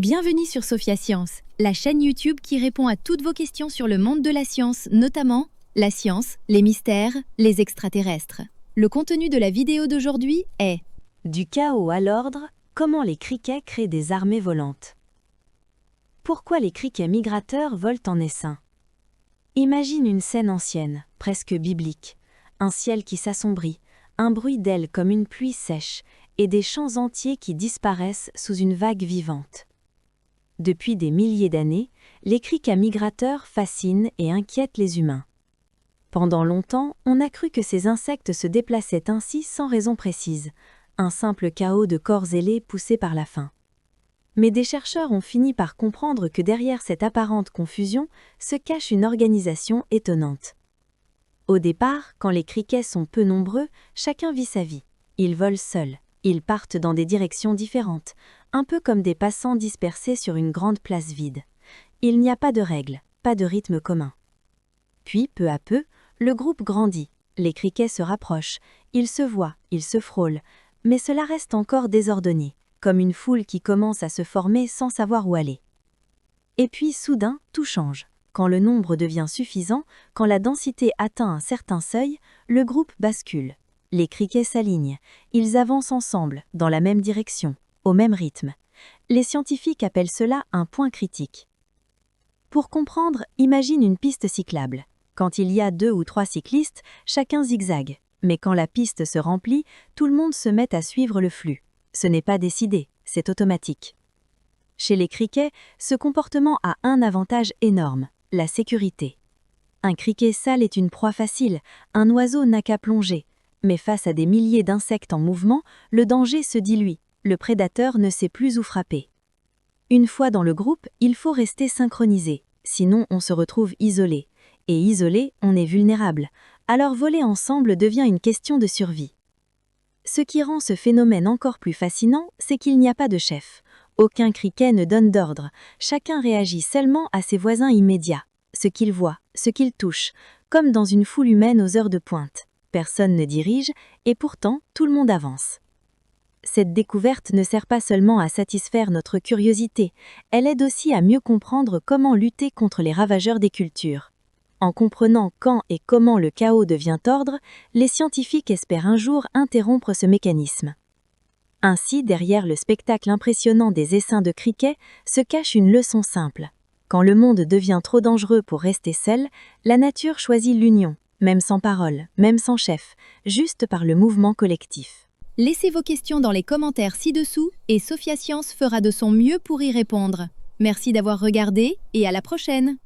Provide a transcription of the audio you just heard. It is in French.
Bienvenue sur Sophia Science, la chaîne YouTube qui répond à toutes vos questions sur le monde de la science, notamment la science, les mystères, les extraterrestres. Le contenu de la vidéo d'aujourd'hui est Du chaos à l'ordre, comment les criquets créent des armées volantes. Pourquoi les criquets migrateurs volent en essaim? Imagine une scène ancienne, presque biblique. Un ciel qui s'assombrit, un bruit d'ailes comme une pluie sèche, et des champs entiers qui disparaissent sous une vague vivante. Depuis des milliers d'années, les criquets migrateurs fascinent et inquiètent les humains. Pendant longtemps, on a cru que ces insectes se déplaçaient ainsi sans raison précise, un simple chaos de corps ailés poussés par la faim. Mais des chercheurs ont fini par comprendre que derrière cette apparente confusion se cache une organisation étonnante. Au départ, quand les criquets sont peu nombreux, chacun vit sa vie. Ils volent seuls, ils partent dans des directions différentes, un peu comme des passants dispersés sur une grande place vide. Il n'y a pas de règles, pas de rythme commun. Puis, peu à peu, le groupe grandit, les criquets se rapprochent, ils se voient, ils se frôlent, mais cela reste encore désordonné, comme une foule qui commence à se former sans savoir où aller. Et puis, soudain, tout change. Quand le nombre devient suffisant, quand la densité atteint un certain seuil, le groupe bascule. Les criquets s'alignent, ils avancent ensemble, dans la même direction, au même rythme. Les scientifiques appellent cela un point critique. Pour comprendre, imagine une piste cyclable. Quand il y a 2 ou 3 cyclistes, chacun zigzague. Mais quand la piste se remplit, tout le monde se met à suivre le flux. Ce n'est pas décidé, c'est automatique. Chez les criquets, ce comportement a un avantage énorme, la sécurité. Un criquet sale est une proie facile, un oiseau n'a qu'à plonger. Mais face à des milliers d'insectes en mouvement, le danger se dilue, le prédateur ne sait plus où frapper. Une fois dans le groupe, il faut rester synchronisé, sinon on se retrouve isolé. Et isolé, on est vulnérable, alors voler ensemble devient une question de survie. Ce qui rend ce phénomène encore plus fascinant, c'est qu'il n'y a pas de chef. Aucun criquet ne donne d'ordre, chacun réagit seulement à ses voisins immédiats, ce qu'il voit, ce qu'il touche, comme dans une foule humaine aux heures de pointe. Personne ne dirige, et pourtant tout le monde avance. Cette découverte ne sert pas seulement à satisfaire notre curiosité, elle aide aussi à mieux comprendre comment lutter contre les ravageurs des cultures. En comprenant quand et comment le chaos devient ordre, les scientifiques espèrent un jour interrompre ce mécanisme. Ainsi, derrière le spectacle impressionnant des essaims de criquets, se cache une leçon simple. Quand le monde devient trop dangereux pour rester seul, la nature choisit l'union, même sans parole, même sans chef, juste par le mouvement collectif. Laissez vos questions dans les commentaires ci-dessous et Sophia Science fera de son mieux pour y répondre. Merci d'avoir regardé et à la prochaine!